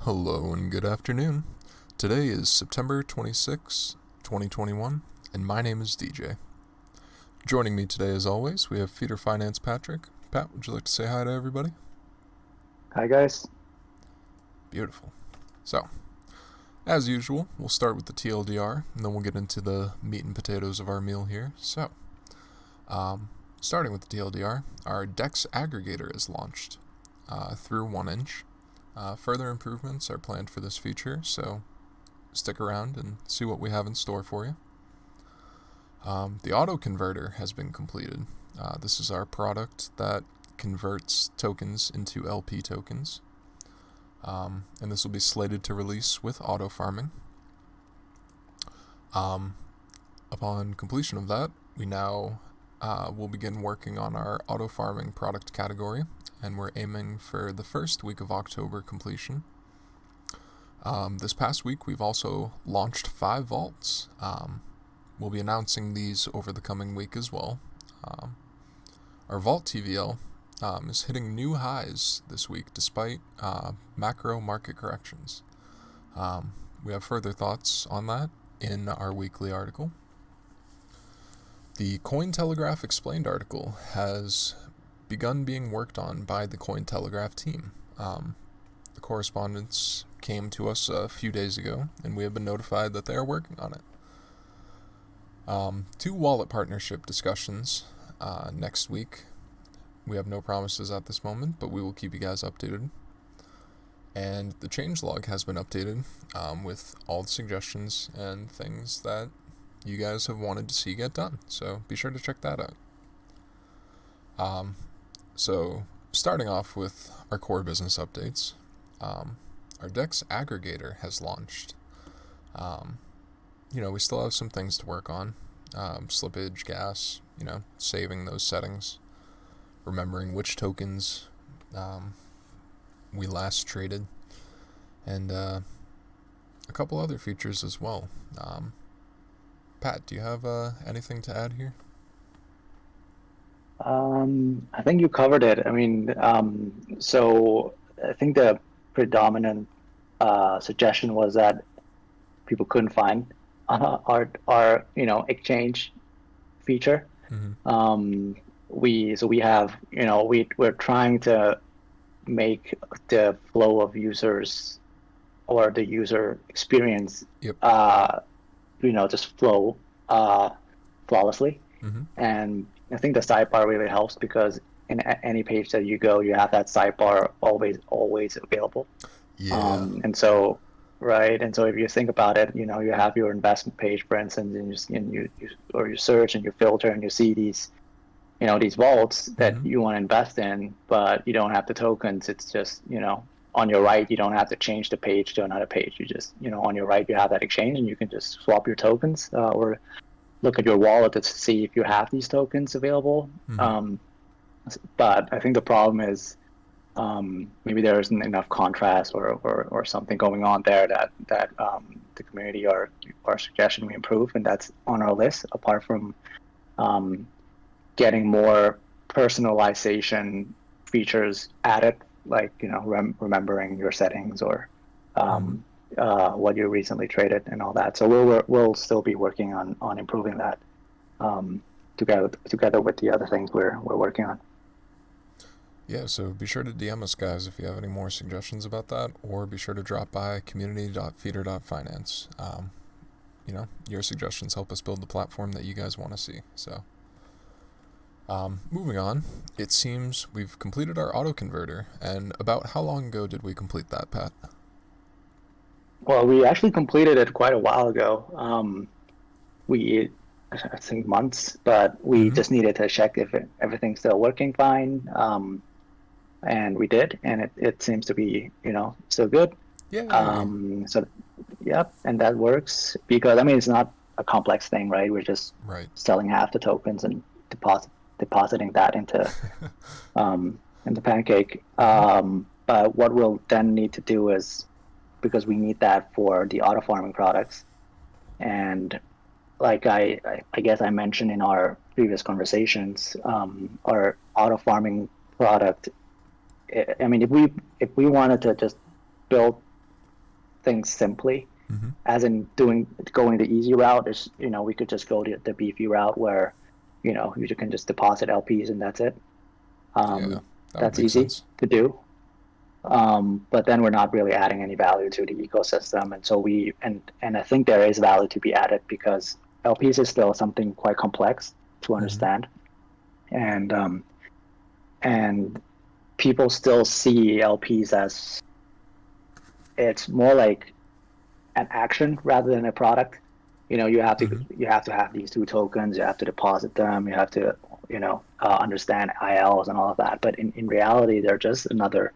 Hello and good afternoon. Today is September 26, 2021, and my name is DJ. Joining me today, as always, we have Feeder Finance Patrick. Pat, would you like to say hi to everybody? Hi guys. Beautiful. So, as usual, we'll start with the TLDR, and then we'll get into the meat and potatoes of our meal here. So, starting with the TLDR, our Dex Aggregator is launched through 1inch. Further improvements are planned for this feature, so stick around and see what we have in store for you. The AutoConverter has been completed. This is our product that converts tokens into LP tokens, and this will be slated to release with AutoFarming. Upon completion of that, we now will begin working on our AutoFarming product category, and we're aiming for the first week of October completion. This past week, we've also launched 5 vaults. We'll be announcing these over the coming week as well. Our vault TVL is hitting new highs this week despite macro market corrections. We have further thoughts on that in our weekly article. The CoinTelegraph Explained Article has begun being worked on by the CoinTelegraph team. The correspondence came to us a few days ago, and we have been notified that they are working on it. 2 wallet partnership discussions next week. We have no promises at this moment, but we will keep you guys updated. And the changelog has been updated with all the suggestions and things that you guys have wanted to see get done, so be sure to check that out. So starting off with our core business updates, our Dex Aggregator has launched. We still have some things to work on, slippage, gas, saving those settings, remembering which tokens we last traded, and a couple other features as well. Pat, do you have anything to add here? I think you covered it. So I think the predominant suggestion was that people couldn't find our exchange feature. Mm-hmm. We have we're trying to make the flow of users or the user experience Yep. just flow flawlessly. Mm-hmm. And I think the sidebar really helps because in any page that you go, you have that sidebar always available. Yeah. And so if you think about it, you have your investment page, for instance, and you search and you filter and you see these vaults that Mm-hmm. you want to invest in, but you don't have the tokens. It's just on your right, you don't have to change the page to another page. You just on your right, you have that exchange, and you can just swap your tokens or look at your wallet to see if you have these tokens available. Mm-hmm. But I think the problem is maybe there isn't enough contrast or something going on there that the community or our suggestion we improve, and that's on our list. Apart from getting more personalization features added, like remembering your settings or what you recently traded and all that. So we'll still be working on improving that together with the other things we're working on. Yeah, so be sure to DM us, guys, if you have any more suggestions about that, or be sure to drop by community.feeder.finance. Your suggestions help us build the platform that you guys want to see. So, moving on, it seems we've completed our AutoConverter, and about how long ago did we complete that, Pat? Well, we actually completed it quite a while ago. I think months, but we Mm-hmm. just needed to check if everything's still working fine. And we did, and it seems to be, still good. Yay! So, yep, and that works because it's not a complex thing, right? We're just Right. selling half the tokens and depositing that into Pancake. Mm-hmm. But what we'll then need to do is, because we need that for the auto farming products, and like I guess I mentioned in our previous conversations, our auto farming product. I mean, if we wanted to just build things simply, Mm-hmm. as in going the easy route. Is, we could just go the beefy route where, you can just deposit LPs and that's it. Yeah, that would That's make easy sense. to do. But then we're not really adding any value to the ecosystem, and so and I think there is value to be added because LPs is still something quite complex to Mm-hmm. understand, and people still see LPs as it's more like an action rather than a product. Mm-hmm. You have to have these two tokens, you have to deposit them, you have to understand ILs and all of that. But in reality, they're just another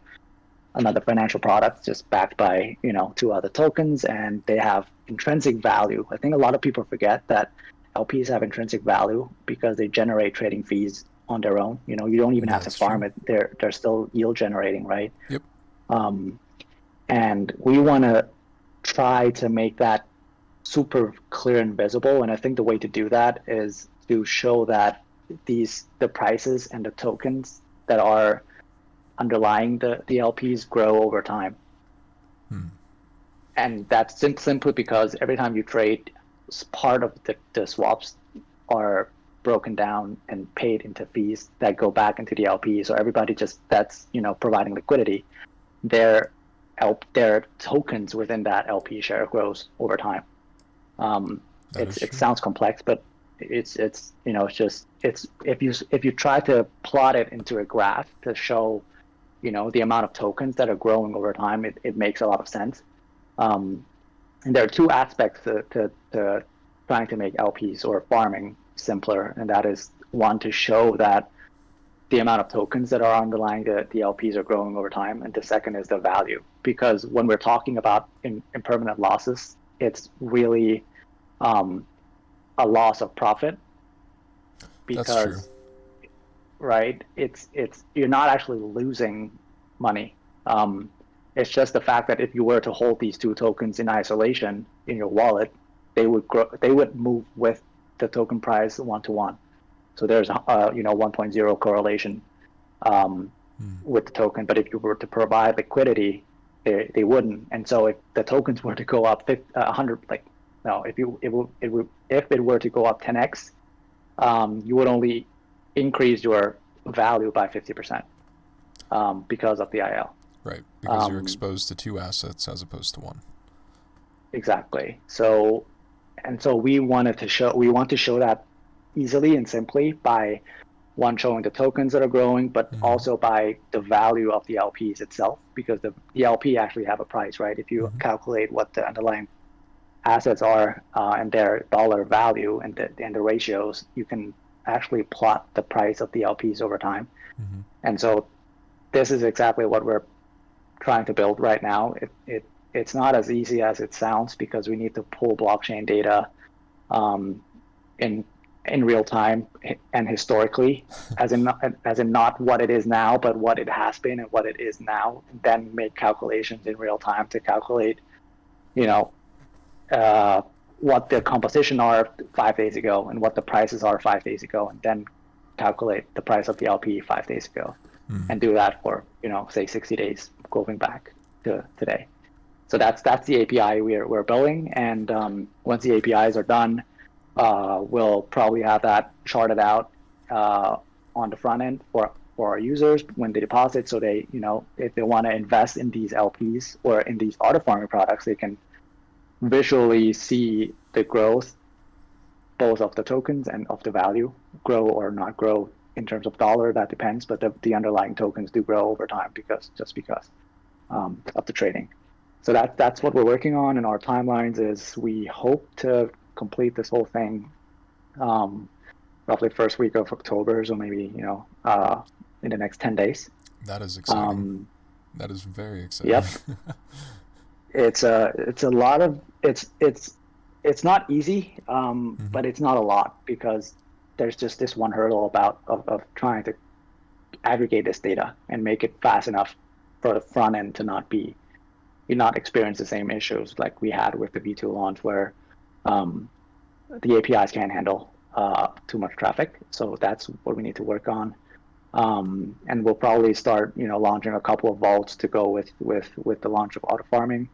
financial product just backed by two other tokens, and they have intrinsic value. I think a lot of people forget that LPs have intrinsic value because they generate trading fees on their own. You don't even have to That's farm true. it. They're still yield generating, right? Yep. Um, and we want to try to make that super clear and visible. And I think the way to do that is to show that the prices and the tokens that are underlying the LPs grow over time. Hmm. And that's simply because every time you trade, part of the swaps are broken down and paid into fees that go back into the LP. So everybody that's providing liquidity, their their tokens within that LP share grows over time. That is It true. sounds complex, but it's if you try to plot it into a graph to show the amount of tokens that are growing over time, it makes a lot of sense. Um, and there are two aspects to trying to make LPs or farming simpler, and that is one, to show that the amount of tokens that are underlying the LPs are growing over time, and the second is the value. Because when we're talking about impermanent losses, it's really a loss of profit That's true. because, right, it's you're not actually losing money. Um, it's just the fact that if you were to hold these two tokens in isolation in your wallet, they would grow. They would move with the token price 1-to-1. So there's 1.0 correlation um, Hmm. with the token. But if you were to provide liquidity, they wouldn't. And so if the tokens were to go up 100, like no, if it were to go up 10x, you would only increase your value by 50% because of the IL. Right, because you're Um, exposed to two assets as opposed to one. exactly. So we want to show that easily and simply by one, showing the tokens that are growing, but Mm-hmm. also by the value of the LPs itself, because the LP actually have a price, right? If you Mm-hmm. calculate what the underlying assets are and their dollar value and the ratios, you can actually plot the price of the LPs over time. Mm-hmm. And so this is exactly what we're trying to build right now. It's not as easy as it sounds because we need to pull blockchain data um, in real time and historically, as in not what it is now, but what it has been and what it is now, and then make calculations in real time to calculate, you know, uh, what the composition are 5 days ago and what the prices are 5 days ago, and then calculate the price of the LP 5 days ago, Mm-hmm. and do that for say 60 days going back to today. So that's the API we're building, and once the APIs are done, we'll probably have that charted out on the front end for our users when they deposit. So they, if they want to invest in these LPs or in these auto farming products, they can visually see the growth both of the tokens and of the value grow or not grow in terms of dollar. That depends, but the underlying tokens do grow over time because of the trading. So that's what we're working on, and our timelines is we hope to complete this whole thing roughly first week of October, so maybe in the next 10 days. That is exciting. Um, That is very exciting. yep, it's a lot of it's not easy, Mm-hmm. but it's not a lot because there's just this one hurdle of trying to aggregate this data and make it fast enough for the front end to not be you not experience the same issues like we had with the V2 launch where um, the APIs can't handle too much traffic. So that's what we need to work on. And we'll probably start, launching a couple of vaults to go with the launch of AutoFarming.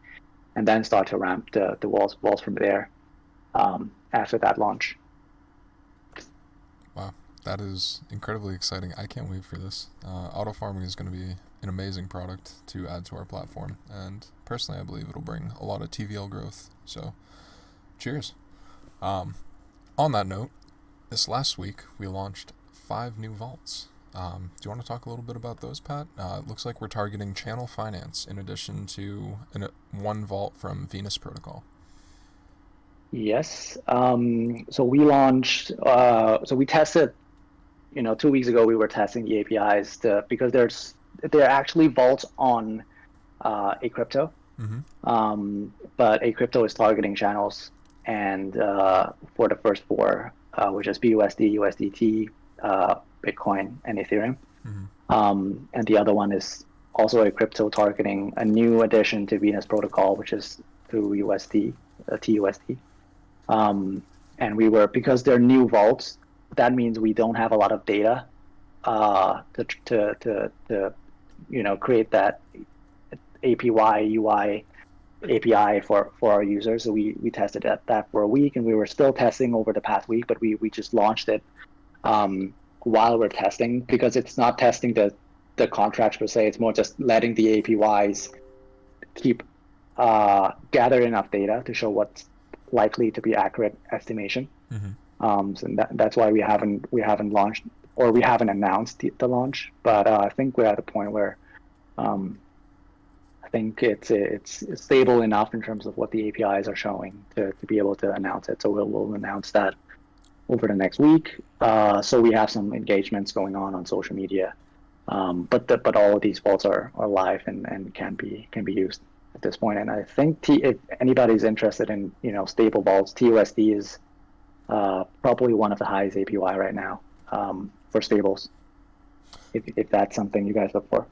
and then start to ramp the walls from there after that launch. Wow, that is incredibly exciting. I can't wait for this. AutoFarming is going to be an amazing product to add to our platform, and personally, I believe it'll bring a lot of TVL growth. So, cheers. On that note, this last week we launched 5 new vaults. Do you want to talk a little bit about those, Pat? It looks like we're targeting channel finance in addition to one vault from Venus Protocol. Yes. So we launched. So we tested. 2 weeks ago we were testing the APIs because they're actually vaults on a crypto, but a crypto is targeting channels, and for the first 4, which is BUSD, USDT, Bitcoin, and Ethereum, and the other one is also a crypto targeting a new addition to Venus Protocol, which is through USD, TUSD. And because they're new vaults, that means we don't have a lot of data to create that APY UI API for our users. So we tested that for a week, and we were still testing over the past week, but we just launched it while we're testing, because it's not testing the contracts per se. It's more just letting the APYs keep gather enough data to show what's likely to be accurate estimation. So that's why we haven't launched, or we haven't announced the launch. But I think we're at a point where I think it's stable enough in terms of what the APIs are showing to be able to announce it. So we'll announce that over the next week. So we have some engagements going on social media. But all of these vaults are live and can be used at this point. And I think if anybody's interested in stable vaults, TUSD is probably one of the highest APY right now for stables, if that's something you guys look for.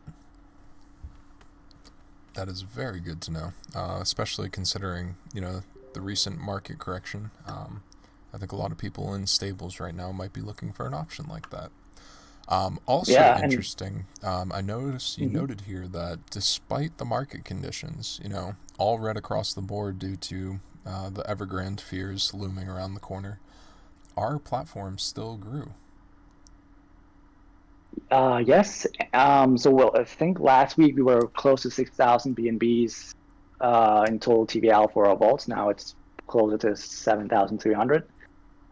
That is very good to know, especially considering the recent market correction. I think a lot of people in stables right now might be looking for an option like that. Also interesting, I noticed you noted here that despite the market conditions, all red across the board due to the Evergrande fears looming around the corner, our platform still grew. Yes. So I think last week we were close to 6,000 BNBs in total TVL for our vaults. Now it's closer to 7,300.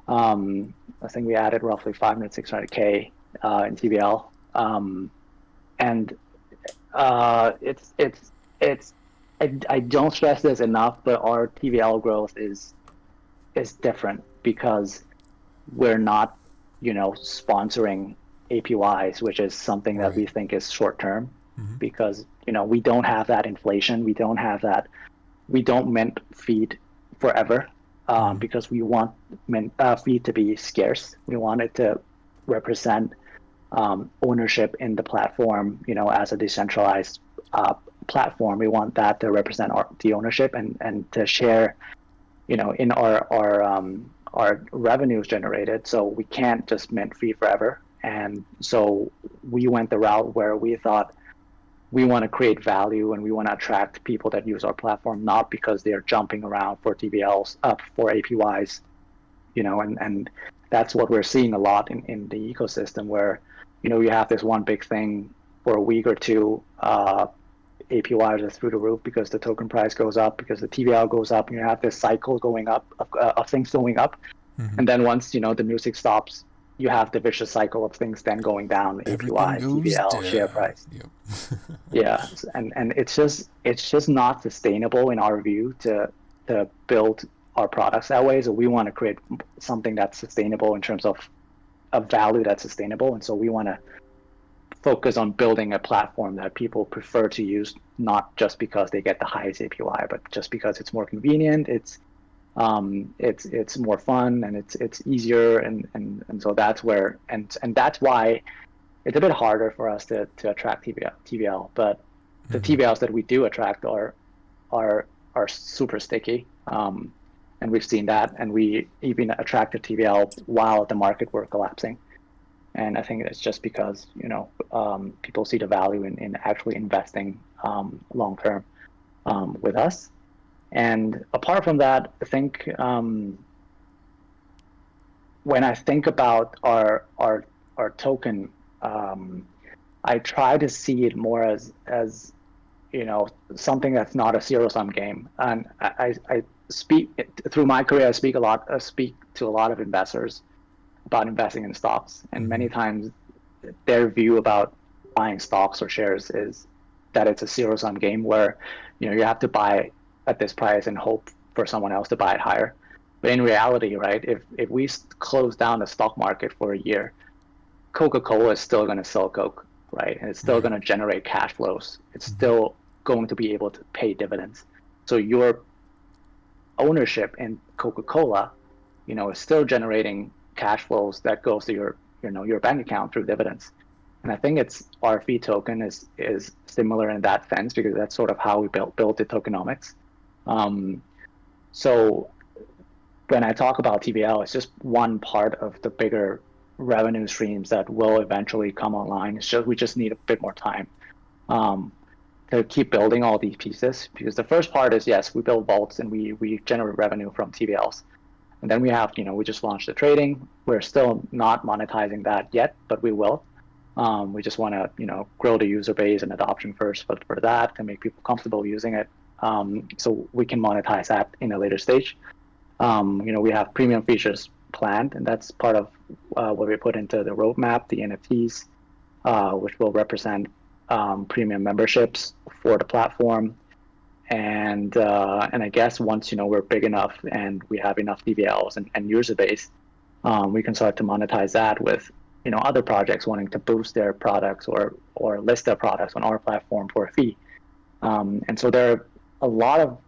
I think we added roughly 500, 600K in TVL. And I don't stress this enough, but our TVL growth is different because we're not, sponsoring APYs, which is something that we think is short term, because we don't have that inflation, we don't mint feed forever, because we want feed to be scarce. We want it to represent ownership in the platform. As a decentralized platform, we want that to represent the ownership and to share in our revenues generated. So we can't just mint fee forever. And so we went the route where we thought we want to create value and we want to attract people that use our platform, not because they're jumping around for TVLs, for APYs, and that's what we're seeing a lot in the ecosystem, where you have this one big thing for a week or two, APYs are through the roof because the token price goes up, because the TVL goes up, and you have this cycle going up of things going up. And then once the music stops, you have the vicious cycle of things then going down: APY, TVL, down. Share price. Yeah, and it's just not sustainable in our view to build our products that way. So we want to create something that's sustainable in terms of a value that's sustainable, and so we want to focus on building a platform that people prefer to use, not just because they get the highest APY, but just because it's more convenient, it's more fun, and it's easier, and so that's where and that's why it's a bit harder for us to attract TVL. But the TVLs that we do attract are super sticky, and we've seen that, and we even attracted TVL while the market were collapsing. And I think it's just because people see the value in actually investing long term with us. And apart from that, I think when I think about our token, I try to see it more as something that's not a zero-sum game. And I speak through my career. I speak to a lot of investors about investing in stocks, and many times their view about buying stocks or shares is that it's a zero-sum game where you have to buy at this price and hope for someone else to buy it higher. But in reality, right, if we close down the stock market for a year, Coca-Cola is still going to sell Coke, right? And it's still going to generate cash flows. It's still going to be able to pay dividends. So your ownership in Coca-Cola, is still generating cash flows that goes to your bank account through dividends. And I think our fee token is similar in that sense, because that's sort of how we built the tokenomics. So when I talk about TVL, it's just one part of the bigger revenue streams that will eventually come online. It's just we just need a bit more time to keep building all these pieces, because the first part is, yes, we build vaults and we generate revenue from TVLs. And then we have, we just launched the trading. We're still not monetizing that yet, but we will. We just want to, grow the user base and adoption first, but for that, to make people comfortable using it, so we can monetize that in a later stage. We have premium features planned, and that's part of what we put into the roadmap, the NFTs, which will represent premium memberships for the platform. And I guess once we're big enough and we have enough DVLs and user base, we can start to monetize that with other projects wanting to boost their products or list their products on our platform for a fee. And so there are a lot of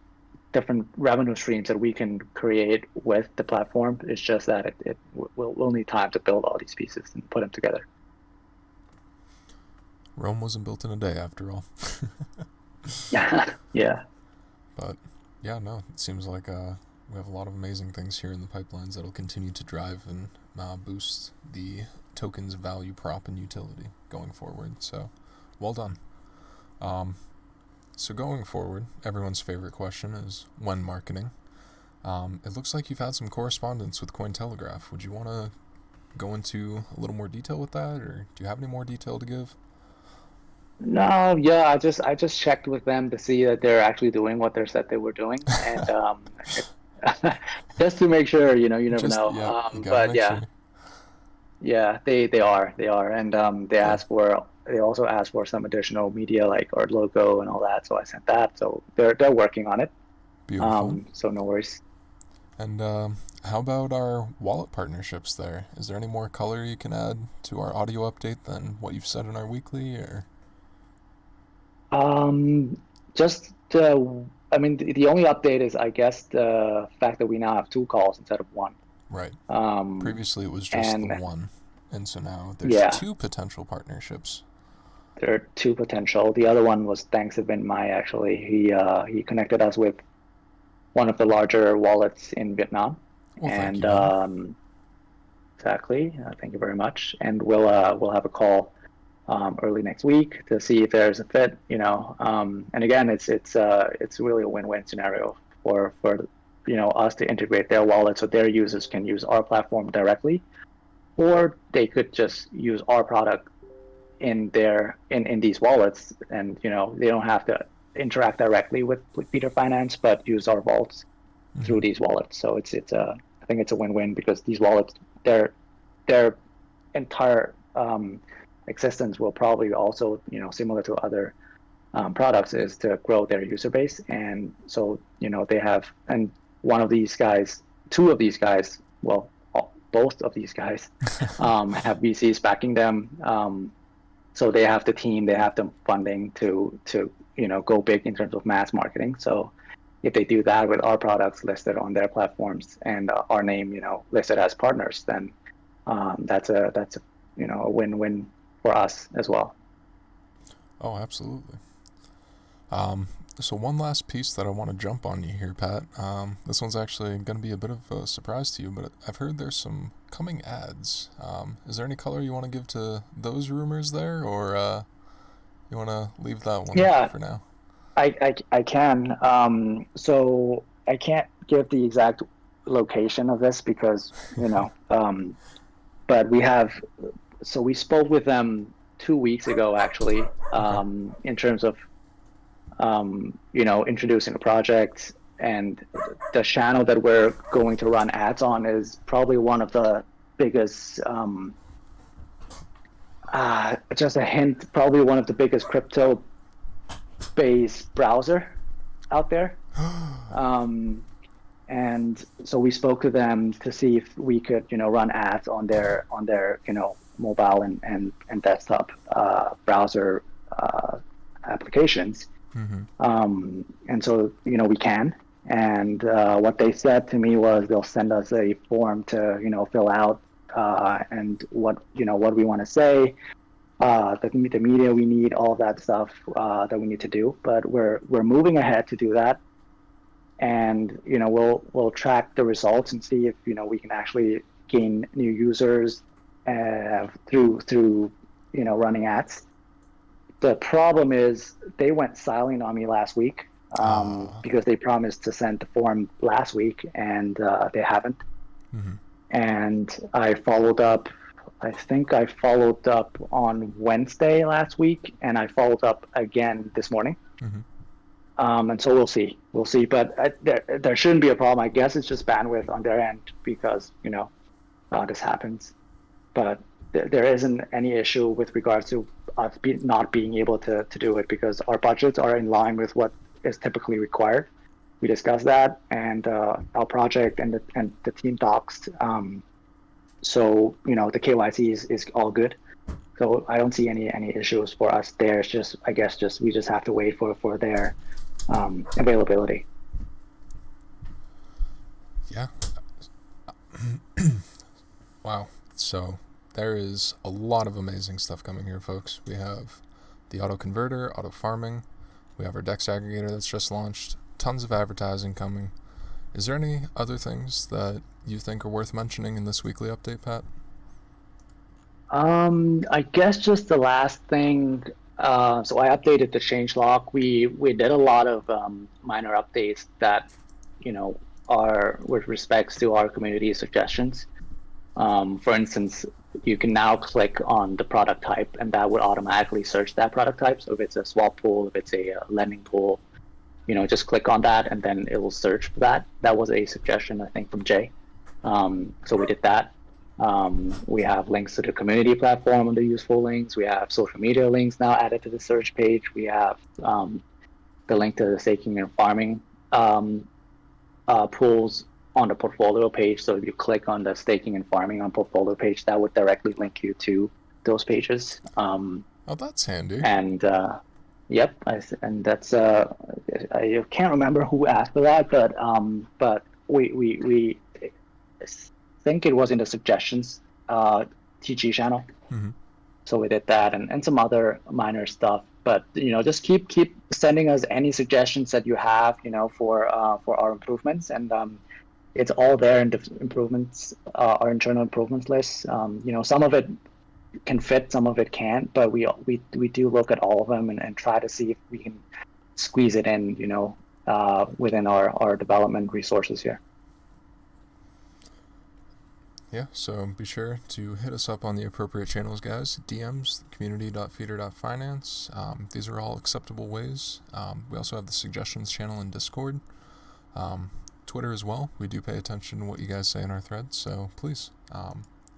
different revenue streams that we can create with the platform. It's just that we'll need time to build all these pieces and put them together. Rome wasn't built in a day, after all. Yeah. But yeah, no, it seems like we have a lot of amazing things here in the pipelines that'll continue to drive and boost the token's value prop and utility going forward. So, well done. So going forward, everyone's favorite question is when marketing. It looks like you've had some correspondence with CoinTelegraph. Would you want to go into a little more detail with that, or do you have any more detail to give? No, yeah, I just checked with them to see that they're actually doing what they said they were doing, and just to make sure, you never know. Yeah, you gotta But make yeah, sure. yeah, they are, and they also asked for some additional media like our logo and all that, so I sent that. So they're working on it. Beautiful. So no worries. And how about our wallet partnerships there? Is there any more color you can add to our audio update than what you've said in our weekly, or? Just I mean, the only update is, I guess, the fact that we now have two calls instead of one. Right. Um, Previously it was just the and one, and so now there's yeah, two potential partnerships. there are two potential. The other one was thanks to Vin Mai, actually. He connected us with one of the larger wallets in Vietnam. Well, thank And you, Vin. exactly, thank you very much. And we'll have a call early next week to see if there's a fit. And again, it's really a win-win scenario for us to integrate their wallet so their users can use our platform directly, or they could just use our product in these wallets, and they don't have to interact directly with Peter.finance, but use our vaults through these wallets. So I think it's a win-win, because these wallets, their entire existence will probably also, similar to other products, is to grow their user base. And so they have, and two of these guys, well, both of these guys have VCs backing them. So they have the team, they have the funding to go big in terms of mass marketing. So if they do that with our products listed on their platforms and our name, listed as partners, then that's a win-win for us as well. Oh, absolutely. So one last piece that I want to jump on you here, Pat. This one's actually going to be a bit of a surprise to you, but I've heard there's some coming ads. Is there any color you want to give to those rumors there, or you want to leave that one Yeah, for now? I can. So I can't give the exact location of this because, but we have, so we spoke with them 2 weeks ago, actually, Okay. in terms of, introducing the project. And the channel that we're going to run ads on is probably one of the biggest, just a hint, probably one of the biggest crypto based browser out there. Um, and so we spoke to them to see if we could, run ads on their mobile and desktop browser applications. Mm-hmm. And so, we can. And what they said to me was they'll send us a form to, fill out, and what we want to say, the media we need, all that stuff that we need to do. But we're moving ahead to do that, and we'll track the results and see if we can actually gain new users through running ads. The problem is they went silent on me last week, Ah. because they promised to send the form last week, and they haven't. Mm-hmm. And I followed up. I think I followed up on Wednesday last week, and I followed up again this morning. Mm-hmm. And so we'll see. We'll see. But there shouldn't be a problem. I guess it's just bandwidth on their end because this happens. But there isn't any issue with regards to us not being able to do it because our budgets are in line with what is typically required. We discussed that, and our project and the team docs. So the KYC is all good. So I don't see any issues for us there. It's just, I guess, we just have to wait for their availability. Yeah. Wow. So there is a lot of amazing stuff coming here, folks. We have the AutoConverter, AutoFarming. We have our Dex Aggregator that's just launched. Tons of advertising coming. Is there any other things that you think are worth mentioning in this weekly update, Pat? I guess just the last thing. So I updated the changelog. We did a lot of minor updates that are with respects to our community suggestions. For instance, you can now click on the product type, and that would automatically search that product type. So if it's a swap pool, if it's a lending pool, just click on that, and then it will search for that. That was a suggestion, I think, from Jay. So we did that. We have links to the community platform under useful links. We have social media links now added to the search page. We have the link to the staking and farming pools on the portfolio page. So if you click on the staking and farming on portfolio page, that would directly link you to those pages. Oh, that's handy. And yep, and that's I can't remember who asked for that, but we think it was in the suggestions TG channel. Mm-hmm. So we did that and some other minor stuff. But just keep sending us any suggestions that you have, for our improvements, and it's all there in the improvements, our internal improvements list. Some of it can fit, some of it can't, but we do look at all of them and try to see if we can squeeze it in, within our development resources here. Yeah, so be sure to hit us up on the appropriate channels, guys. DMs, community.feeder.finance. These are all acceptable ways. We also have the suggestions channel in Discord. Twitter as well. We do pay attention to what you guys say in our threads, so please,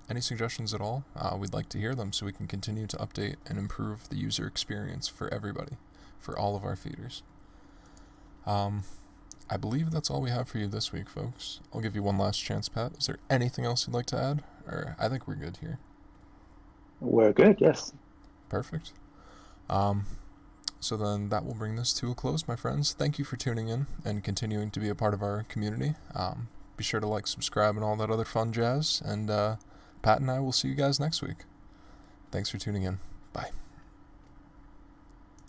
any suggestions at all, we'd like to hear them so we can continue to update and improve the user experience for everybody, for all of our feeders. I believe that's all we have for you this week, folks. I'll give you one last chance, Pat. Is there anything else you'd like to add? Or I think we're good here. We're good, yes. Perfect. So then that will bring this to a close, my friends. Thank you for tuning in and continuing to be a part of our community. Be sure to like, subscribe, and all that other fun jazz. And Pat and I will see you guys next week. Thanks for tuning in. Bye.